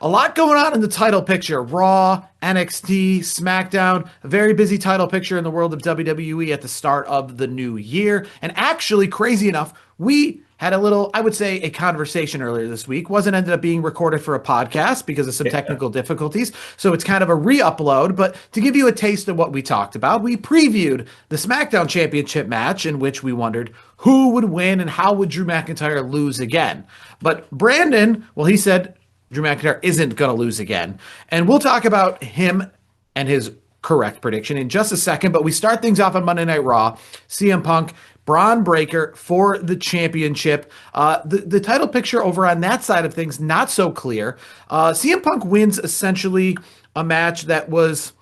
A lot going on in the title picture. Raw, NXT, SmackDown, a very busy title picture in the world of WWE at the start of the new year. And actually, crazy enough, we had a little, I would say, a conversation earlier this week. Wasn't ended up being recorded for a podcast because of some Yeah. technical difficulties. So it's kind of a re-upload. But to give you a taste of what we talked about, we previewed the SmackDown Championship match in which we wondered who would win and how would Drew McIntyre lose again. But Brandon, well, he said Drew McIntyre isn't going to lose again. And we'll talk about him and his correct prediction in just a second. But we start things off on Monday Night Raw. CM Punk, Braun Breaker for the championship. The title picture over on that side of things, not so clear. CM Punk wins essentially a match that was,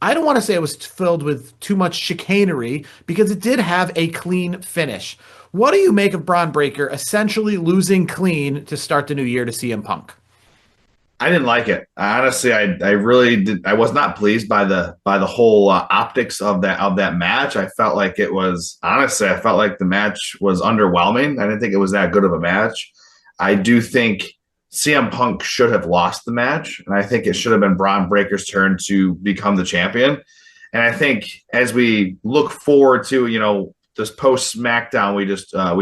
I don't want to say it was filled with too much chicanery because it did have a clean finish. What do you make of Braun Breaker essentially losing clean to start the new year to CM Punk? I didn't like it. Honestly, I really did. I was not pleased by the whole optics of that match. I felt like it was honestly. I felt like the match was underwhelming. I didn't think it was that good of a match. I do think CM Punk should have lost the match, and I think it should have been Braun Breaker's turn to become the champion. And I think as we look forward to this post SmackDown we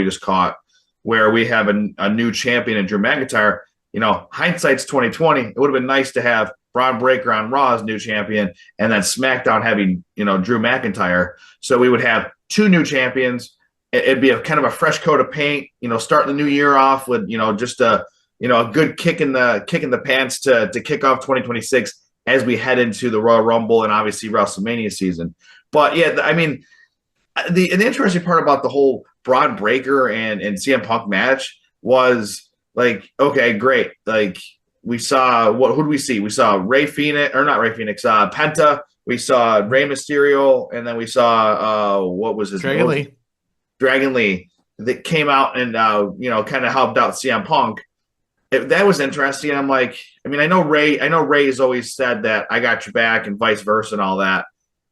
just caught, where we have a new champion in Drew McIntyre. Hindsight's 2020. It would have been nice to have Braun Breaker on Raw as new champion, and then SmackDown having Drew McIntyre. So we would have two new champions. It'd be a kind of a fresh coat of paint. Starting the new year off with just a good kick in the pants to kick off 2026 as we head into the Royal Rumble and obviously WrestleMania season. But yeah, I mean, the interesting part about the whole Braun Breaker and CM Punk match was, like, okay, great. Like, we saw who did we see? We saw Penta. We saw Rey Mysterio, and then we saw what was his Dragon Lee. Dragon Lee that came out and kind of helped out CM Punk. That was interesting. I'm like, I mean, I know Ray has always said that I got your back and vice versa and all that.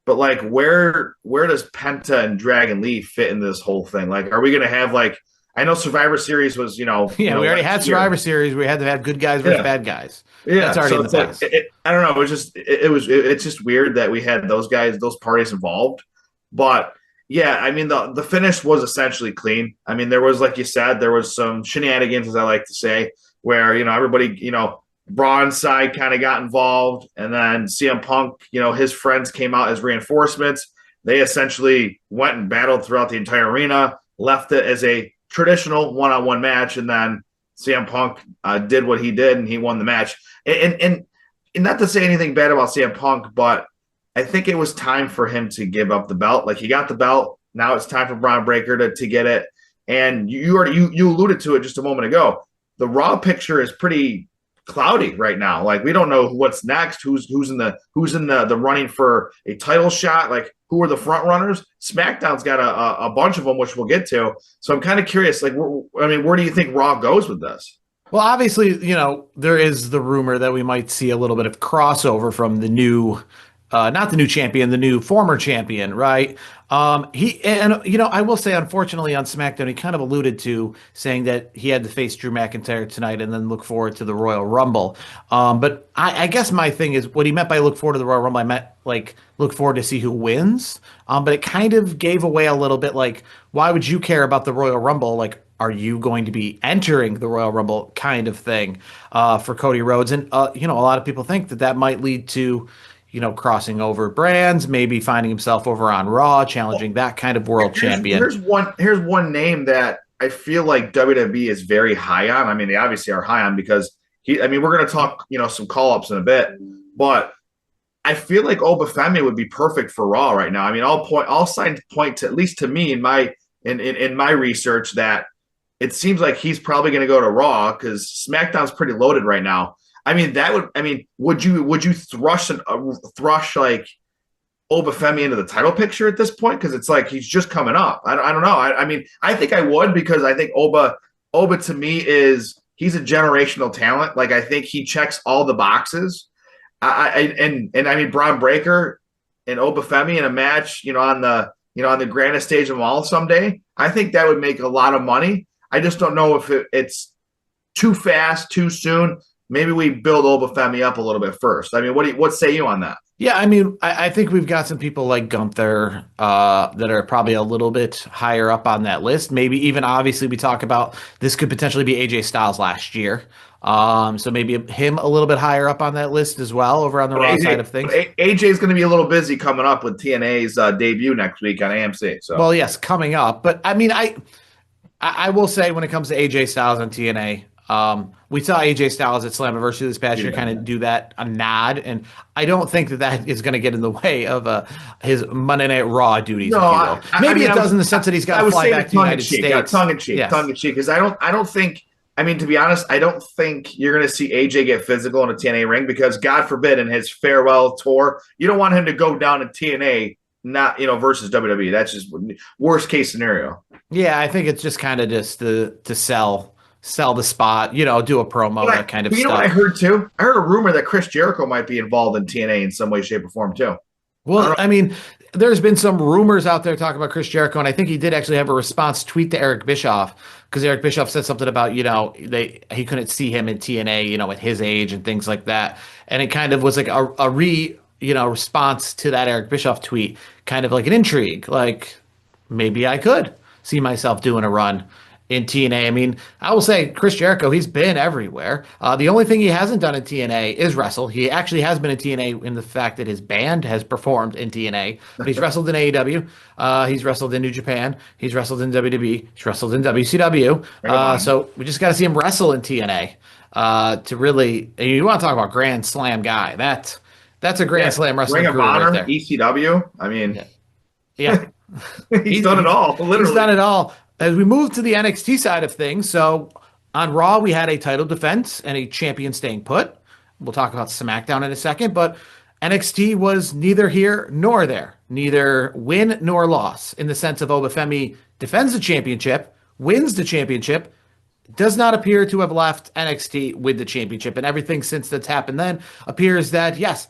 But like, where does Penta and Dragon Lee fit in this whole thing? Like, are we going to have like? I know Survivor Series was, we already had Survivor Series. We had to have good guys versus bad guys. Yeah, that's already so in the past. I don't know. It's just weird that we had those parties involved. But yeah, I mean, the finish was essentially clean. I mean, there was, like you said, there was some shenanigans, as I like to say, where everybody, Braun's side kind of got involved, and then CM Punk, his friends came out as reinforcements. They essentially went and battled throughout the entire arena, left it as a traditional one-on-one match, and then CM Punk did what he did, and he won the match. And not to say anything bad about CM Punk, but I think it was time for him to give up the belt. Like, he got the belt. Now it's time for Braun Breaker to get it. And you alluded to it just a moment ago. The Raw picture is pretty cloudy right now. Like, we don't know what's next, who's in the running for a title shot. Like, who are the front runners? SmackDown's got a bunch of them, which we'll get to. So I'm kind of curious, like, where do you think Raw goes with this? Well, obviously, there is the rumor that we might see a little bit of crossover from the new, not the new champion, the new former champion, right? I will say, unfortunately, on SmackDown, he kind of alluded to saying that he had to face Drew McIntyre tonight and then look forward to the Royal Rumble. But I guess my thing is, what he meant by look forward to the Royal Rumble, I meant like look forward to see who wins. But it kind of gave away a little bit, like, why would you care about the Royal Rumble? Like, are you going to be entering the Royal Rumble kind of thing for Cody Rhodes? And, a lot of people think that might lead to crossing over brands, maybe finding himself over on Raw, challenging that kind of world champion. Here's one name that I feel like WWE is very high on. I mean, they obviously are high on because we're going to talk, some call-ups in a bit, but I feel like Obafemi would be perfect for Raw right now. I mean, all signs point to, at least to me in my research, that it seems like he's probably going to go to Raw because SmackDown's pretty loaded right now. I mean, would you thrush like Obafemi into the title picture at this point? Because it's like he's just coming up. I don't know. I mean, I think I would, because I think Oba to me he's a generational talent. Like, I think he checks all the boxes. I mean, Braun Breaker and Obafemi in a match, on the grandest stage of them all someday. I think that would make a lot of money. I just don't know if it's too fast, too soon. maybe we build Obafemi up a little bit first. I mean, what say you on that? Yeah, I mean, I think we've got some people like Gunther that are probably a little bit higher up on that list. Maybe even obviously we talk about this could potentially be AJ Styles last year. So maybe him a little bit higher up on that list as well over on the But Raw side AJ, of things. AJ is going to be a little busy coming up with TNA's debut next week on AMC. So Well, yes, coming up, but I mean, I will say when it comes to AJ Styles on TNA, we saw AJ Styles at Slammiversary this past year kind yeah. of do that a nod, and I don't think that that is going to get in the way of his Monday Night Raw duties, No, if you will. Maybe mean, it does in the sense that he's got I to was fly saying back it to the tongue in United cheek, States. tongue Yes. in cheek, because I don't think. I mean, to be honest, I don't think you're going to see AJ get physical in a TNA ring because, God forbid, in his farewell tour, you don't want him to go down in TNA, not versus WWE. That's just worst case scenario. Yeah, I think it's just kind of just to sell the spot, do a promo, that kind of But you know what I stuff. heard too? I heard a rumor that Chris Jericho might be involved in TNA in some way, shape, or form too. I don't Well, know. I mean, there's been some rumors out there talking about Chris Jericho, and I think he did actually have a response tweet to Eric Bischoff because Eric Bischoff said something about, he couldn't see him in TNA, at his age and things like that. And it kind of was like response to that Eric Bischoff tweet, kind of like an intrigue, like maybe I could see myself doing a run in TNA. I mean, I will say Chris Jericho, he's been everywhere. The only thing he hasn't done in TNA is wrestle. He actually has been in TNA in the fact that his band has performed in TNA, but he's wrestled in AEW. He's wrestled in New Japan. He's wrestled in WWE. He's wrestled in WCW. Ring of Honor. So we just got to see him wrestle in TNA to really. And you want to talk about Grand Slam guy? That's a Grand Yeah, Slam Ring wrestling of career right Honor, there. ECW. I mean, Yeah. Yeah. he's done it all, He's literally. done it all. As we move to the NXT side of things, so on Raw, we had a title defense and a champion staying put. We'll talk about SmackDown in a second, but NXT was neither here nor there, neither win nor loss in the sense of Obafemi defends the championship, wins the championship, does not appear to have left NXT with the championship, and everything since that's happened then appears that, yes,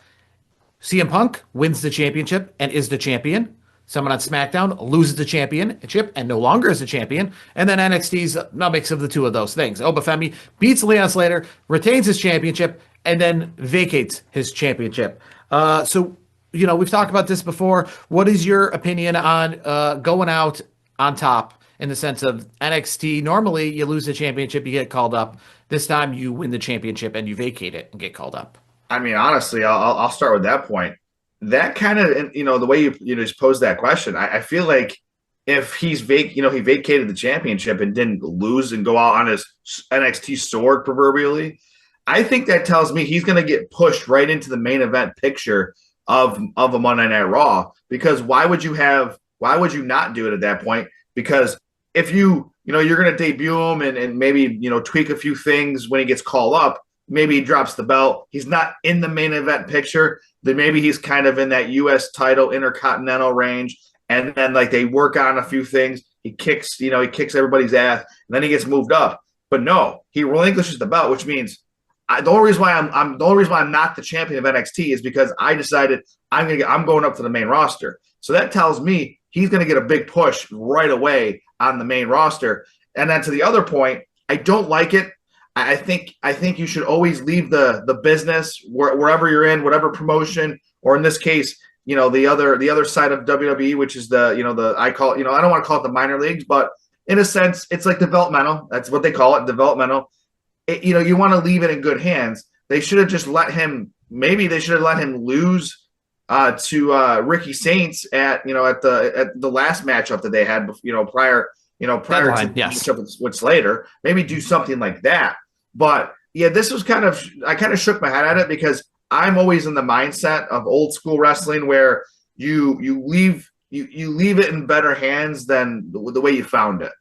CM Punk wins the championship and is the champion. Someone on SmackDown loses the championship and no longer is the champion. And then NXT's a mix of the two of those things. Obafemi beats Leon Slater, retains his championship, and then vacates his championship. We've talked about this before. What is your opinion on going out on top in the sense of NXT? Normally, you lose the championship, you get called up. This time, you win the championship and you vacate it and get called up. I mean, honestly, I'll start with that point. That kind of, the way you just posed that question, I feel like if he vacated the championship and didn't lose and go out on his NXT sword proverbially, I think that tells me he's going to get pushed right into the main event picture of a Monday Night Raw. Because why would you not do it at that point? Because if you're going to debut him and maybe tweak a few things when he gets called up, maybe he drops the belt. He's not in the main event picture. Then maybe he's kind of in that U.S. title intercontinental range. And then like they work on a few things. He kicks everybody's ass, and then he gets moved up. But no, he relinquishes the belt, which means the only reason why I'm not the champion of NXT is because I decided I'm going up to the main roster. So that tells me he's going to get a big push right away on the main roster. And then to the other point, I don't like it. I think you should always leave the business wherever you're in, whatever promotion, or in this case, the other side of WWE, which is I call it, I don't want to call it the minor leagues, but in a sense, it's like developmental. That's what they call it, developmental. You want to leave it in good hands. They should have just let him. Maybe they should have let him lose to Ricky Saints at the last matchup that they had, prior Deadline, to the yes. matchup with Slater. Maybe do something like that. But yeah, this was I kind of shook my head at it because I'm always in the mindset of old school wrestling where you leave it in better hands than the way you found it.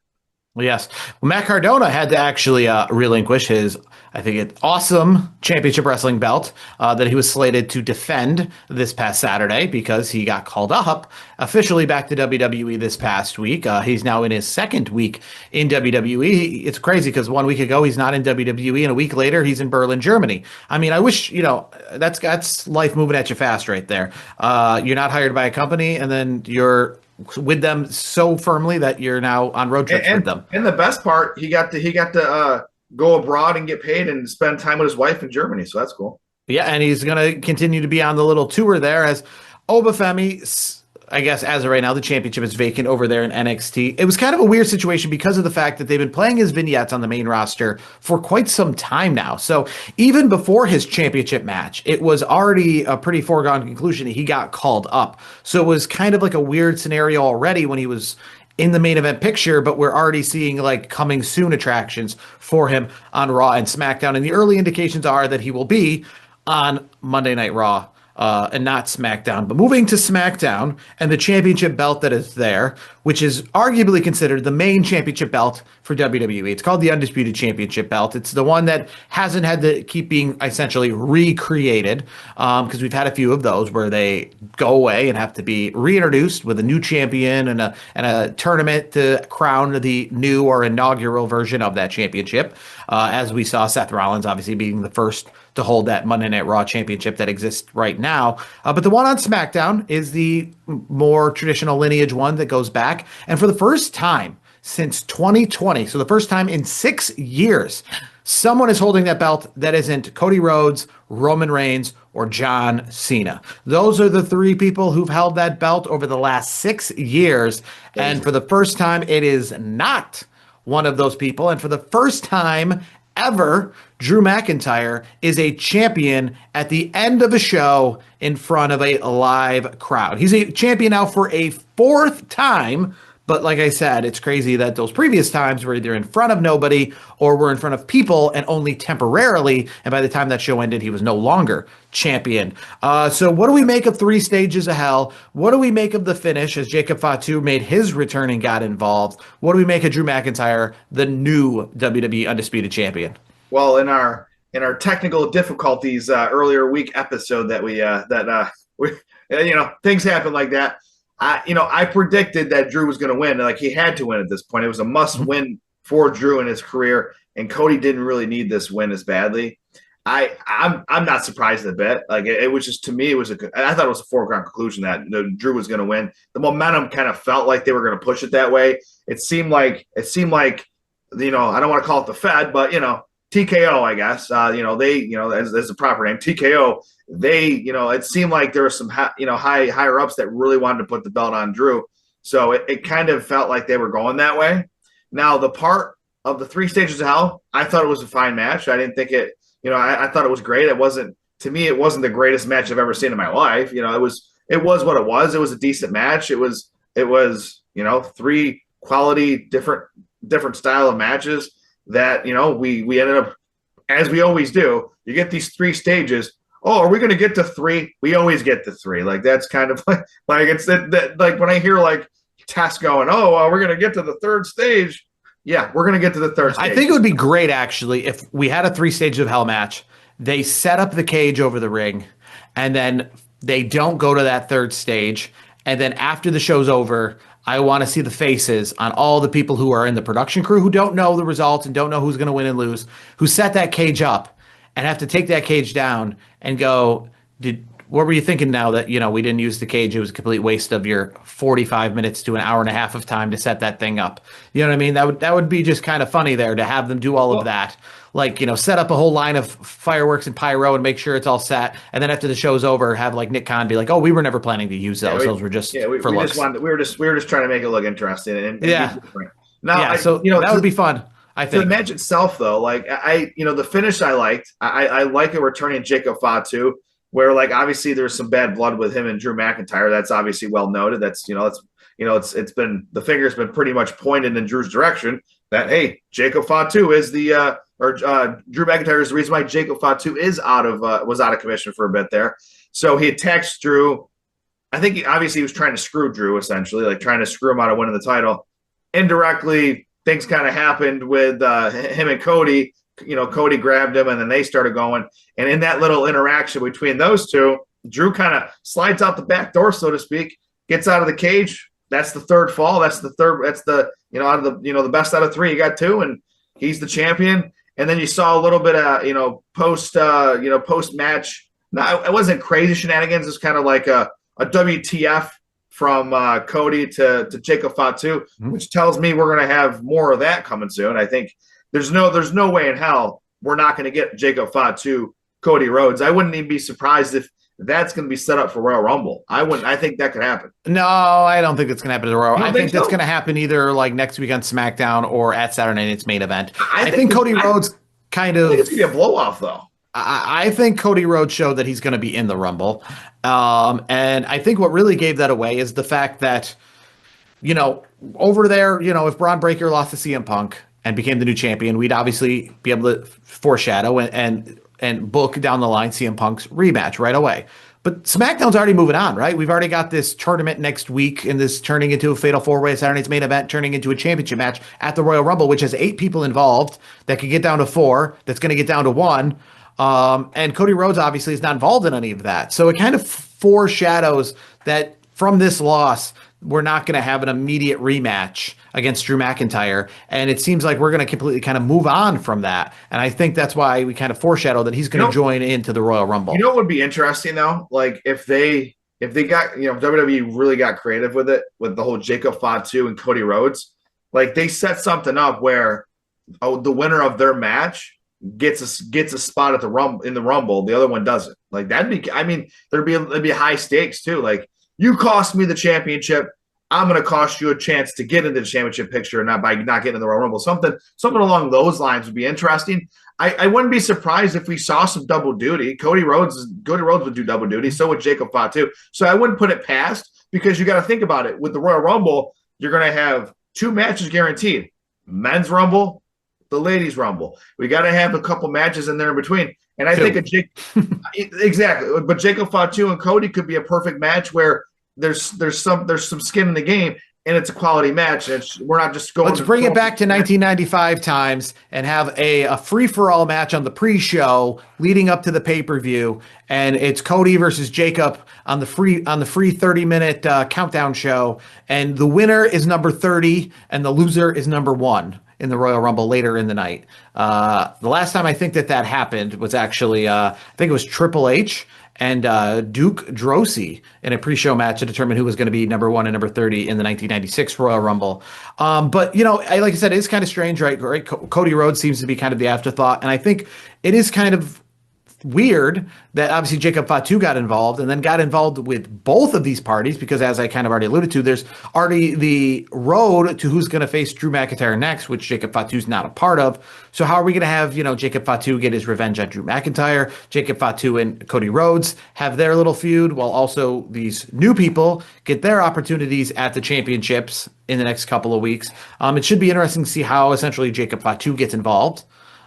Well, yes. Well, Matt Cardona had to actually relinquish his, I think, awesome championship wrestling belt that he was slated to defend this past Saturday because he got called up officially back to WWE this past week. He's now in his second week in WWE. It's crazy because 1 week ago he's not in WWE, and a week later he's in Berlin, Germany. I mean, I wish, that's life moving at you fast right there. You're not hired by a company, and then you're with them so firmly that you're now on road trips with them. And the best part, he got to go abroad and get paid and spend time with his wife in Germany. So that's cool. Yeah, and he's going to continue to be on the little tour there as Obafemi, I guess, as of right now, the championship is vacant over there in NXT. It was kind of a weird situation because of the fact that they've been playing his vignettes on the main roster for quite some time now. So even before his championship match, it was already a pretty foregone conclusion that he got called up. So it was kind of like a weird scenario already when he was in the main event picture, but we're already seeing like coming soon attractions for him on Raw and SmackDown. And the early indications are that he will be on Monday Night Raw and not SmackDown. But moving to SmackDown and the championship belt that is there, which is arguably considered the main championship belt for WWE. It's called the Undisputed Championship belt. It's the one that hasn't had to keep being essentially recreated because we've had a few of those where they go away and have to be reintroduced with a new champion and a tournament to crown the new or inaugural version of that championship. As we saw Seth Rollins obviously being the first to hold that Monday Night Raw championship that exists right now. But the one on SmackDown is the more traditional lineage one that goes back. And for the first time since 2020, so the first time in 6 years, someone is holding that belt that isn't Cody Rhodes, Roman Reigns, or John Cena. Those are the three people who've held that belt over the last 6 years. And for the first time, it is not one of those people. And for the first time ever, Drew McIntyre is a champion at the end of a show in front of a live crowd. He's a champion now for a fourth time. But like I said, it's crazy that those previous times were either in front of nobody or were in front of people and only temporarily. And by the time that show ended, he was no longer champion. So what do we make of 3 Stages of Hell? What do we make of the finish as Jacob Fatu made his return and got involved? What do we make of Drew McIntyre, the new WWE Undisputed Champion? Well, in our technical difficulties earlier week episode that we things happen like that. I predicted that Drew was going to win. Like, he had to win at this point. It was a must-win for Drew in his career, and Cody didn't really need this win as badly. I'm not surprised a bit. Like, it was just, to me, I thought it was a foregone conclusion that Drew was going to win. The momentum kind of felt like they were going to push it that way. It seemed like I don't want to call it the Fed, but TKO, I guess. As the proper name, TKO. It seemed like there were some higher ups that really wanted to put the belt on Drew. So it kind of felt like they were going that way. Now, the part of the 3 Stages of Hell, I thought it was a fine match. I didn't think it, I thought it was great. It wasn't the greatest match I've ever seen in my life. It was what it was. It was a decent match. It was 3 quality different style of matches that, we ended up, as we always do. You get these 3 stages. Oh, are we going to get to 3? We always get to 3. Like, that's kind of like it's that like when I hear like Tess going, oh, well, we're going to get to the 3rd stage. Yeah, we're going to get to the 3rd stage. I think it would be great, actually, if we had a 3 Stages of Hell match. They set up the cage over the ring, and then they don't go to that 3rd stage. And then after the show's over, I want to see the faces on all the people who are in the production crew who don't know the results and don't know who's going to win and lose, who set that cage up and have to take that cage down and go, what were you thinking now that, we didn't use the cage? It was a complete waste of your 45 minutes to an hour and a half of time to set that thing up. You know what I mean? That would be just kind of funny there to have them do all of that. Like, set up a whole line of fireworks and pyro and make sure it's all set. And then after the show's over, have like Nick Khan be like, oh, we were never planning to use those. Those were just for looks. We were just trying to make it look interesting. And Now, so that would be fun. I think the match itself, though, like the finish I liked. I like a returning Jacob Fatu, where like obviously there's some bad blood with him and Drew McIntyre. That's obviously well noted. That's it's been, the finger's been pretty much pointed in Drew's direction that, hey, Jacob Fatu is the Drew McIntyre is the reason why Jacob Fatu was out of commission for a bit there. So he attacks Drew. I think obviously he was trying to screw Drew, essentially, like trying to screw him out of winning the title. Indirectly, things kind of happened with him and Cody. Cody grabbed him, and then they started going. And in that little interaction between those two, Drew kind of slides out the back door, so to speak, gets out of the cage. That's the 3rd fall. That's the third. That's the out of the best out of 3. You got 2, and he's the champion. And then you saw a little bit of post match. No, it wasn't crazy shenanigans. It's kind of like a WTF from Cody to Jacob Fatu, which tells me we're going to have more of that coming soon. I think there's no way in hell we're not going to get Jacob Fatu, Cody Rhodes. I wouldn't even be surprised if that's going to be set up for Royal Rumble. I think that could happen. No, I don't think it's going to happen at the Royal. You I don't think think that's so? going to happen either like next week on SmackDown or at Saturday Night's main event. I think this, Cody Rhodes kind I think it's of. going to be a blow off though. I think Cody Rhodes showed that he's going to be in the Rumble. And I think what really gave that away is the fact that, over there, if Braun Breaker lost to CM Punk and became the new champion, we'd obviously be able to foreshadow and book down the line CM Punk's rematch right away. But SmackDown's already moving on, right? We've already got this tournament next week, and this turning into a Fatal 4-Way Saturday Night's main event, turning into a championship match at the Royal Rumble, which has 8 people involved that could get down to 4, that's going to get down to 1. And Cody Rhodes obviously is not involved in any of that. So it kind of foreshadows that from this loss, we're not going to have an immediate rematch against Drew McIntyre. And it seems like we're going to completely kind of move on from that. And I think that's why we kind of foreshadow that he's going to join into the Royal Rumble. You know what would be interesting though? Like if they got, if WWE really got creative with it, with the whole Jacob Fatu and Cody Rhodes, like they set something up where the winner of their match gets a spot at the Rumble, the other one doesn't. Like that'd be, I mean, there'd be high stakes too. Like you cost me the championship, I'm going to cost you a chance to get into the championship picture, not by not getting in the Royal Rumble. Something along those lines would be interesting. I wouldn't be surprised if we saw some double duty. Cody Rhodes would do double duty. So would Jacob Fatu. So I wouldn't put it past, because you got to think about it. With the Royal Rumble, you're going to have 2 matches guaranteed: Men's Rumble, the Ladies Rumble. We got to have a couple matches in there in between. And I think exactly. But Jacob Fatu and Cody could be a perfect match where there's some skin in the game, and it's a quality match. We're not just going. Let's bring it back to 1995 times and have a free-for-all match on the pre-show leading up to the pay-per-view, and it's Cody versus Jacob on the free 30-minute countdown show, and the winner is number 30 and the loser is number 1 in the Royal Rumble later in the night. The last time I think that happened was actually I think it was Triple H and Duke Droese in a pre-show match to determine who was going to be number 1 and number 30 in the 1996 Royal Rumble. But, like I said, it is kind of strange, right? Cody Rhodes seems to be kind of the afterthought. And I think it is kind of weird that obviously Jacob Fatu got involved and then got involved with both of these parties, because as I kind of already alluded to, there's already the road to who's going to face Drew McIntyre next, which Jacob Fatu's not a part of. So how are we going to have, Jacob Fatu get his revenge on Drew McIntyre, Jacob Fatu and Cody Rhodes have their little feud, while also these new people get their opportunities at the championships in the next couple of weeks. It should be interesting to see how essentially Jacob Fatu gets involved.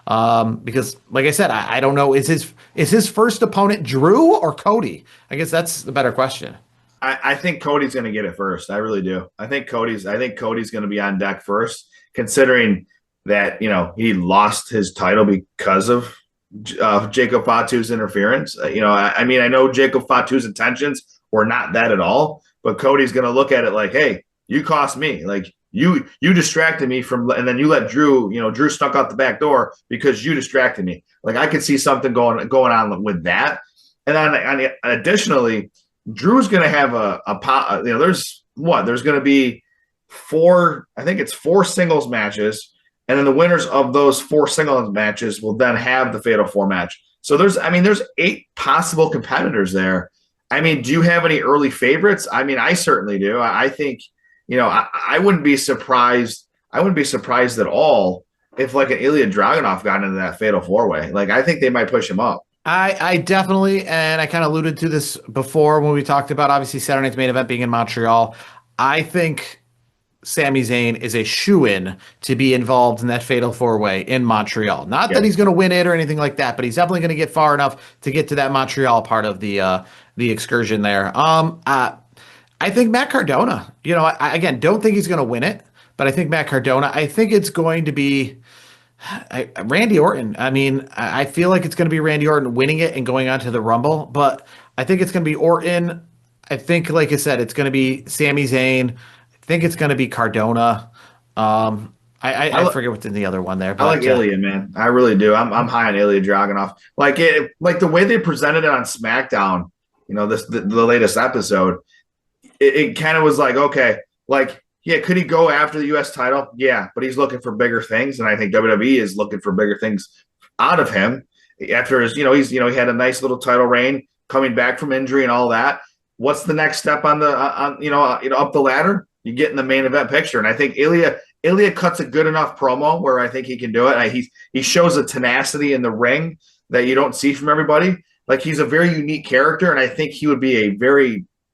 Because like I said, I don't know, is his first opponent Drew or Cody? I guess that's the better question. I think Cody's going to get it first. I really do. I think Cody's going to be on deck first, considering that, he lost his title because of Jacob Fatu's interference. I mean, I know Jacob Fatu's intentions were not that at all, but Cody's going to look at it like, hey, you cost me. Like, you distracted me from, and then you let Drew snuck out the back door because you distracted me. Like, I could see something going on with that. And then additionally, Drew's going to have there's going to be 4 singles matches, and then the winners of those 4 singles matches will then have the Fatal 4 match. So there's 8 possible competitors there. I mean, do you have any early favorites? I mean, I certainly do. I think, I wouldn't be surprised. I wouldn't be surprised at all if like an Ilya Dragunov got into that Fatal 4-Way. Like, I think they might push him up. I definitely, and I kind of alluded to this before when we talked about obviously Saturday night's main event being in Montreal. I think Sami Zayn is a shoo-in to be involved in that Fatal 4-Way in Montreal. Not that he's going to win it or anything like that, but he's definitely going to get far enough to get to that Montreal part of the excursion there. I think Matt Cardona, I again, don't think he's going to win it, but I think Matt Cardona, I think it's going to be Randy Orton. I mean, I feel like it's going to be Randy Orton winning it and going on to the Rumble, but I think it's going to be Orton. I think, like I said, it's going to be Sami Zayn. I think it's going to be Cardona. I forget what's in the other one there. But, I like Ilya, man. I really do. I'm high on Ilya Dragunov. Like the way they presented it on SmackDown, the latest episode, it kind of was like, okay, like Yeah, could he go after the U.S. title? Yeah, but he's looking for bigger things, and I think WWE is looking for bigger things out of him after his, he had a nice little title reign, coming back from injury and all that. What's the next step on the up the ladder? You get in the main event picture, and I think Ilya cuts a good enough promo where I think he can do it. He shows a tenacity in the ring that you don't see from everybody. Like, he's a very unique character, and I think he would be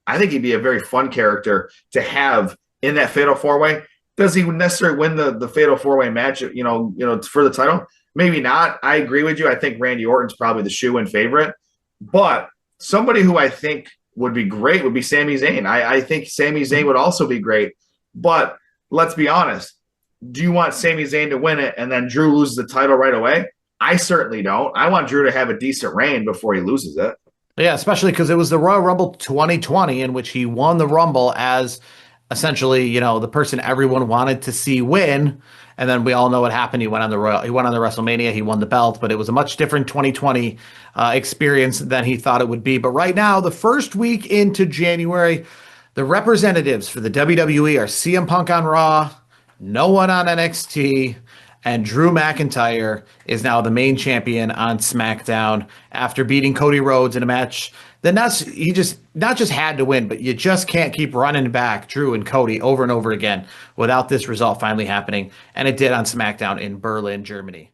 I think he'd be a very fun character to have in that fatal four way. Does he necessarily win the fatal four way match? For the title, maybe not. I agree with you. I think Randy Orton's probably the shoe-in favorite, but somebody who I think would be great would be Sami Zayn. I think Sami Zayn would also be great, but let's be honest. Do you want Sami Zayn to win it and then Drew loses the title right away? I certainly don't. I want Drew to have a decent reign before he loses it. Yeah, especially because it was the Royal Rumble 2020 in which he won the Rumble as essentially, the person everyone wanted to see win. And then we all know what happened. He went on the WrestleMania, he won the belt, but it was a much different 2020 experience than he thought it would be. But right now, the first week into January, the representatives for the WWE are CM Punk on Raw, no one on NXT, and Drew McIntyre is now the main champion on SmackDown after beating Cody Rhodes in a match that he just not just had to win, but you just can't keep running back Drew and Cody over and over again without this result finally happening. And it did on SmackDown in Berlin, Germany.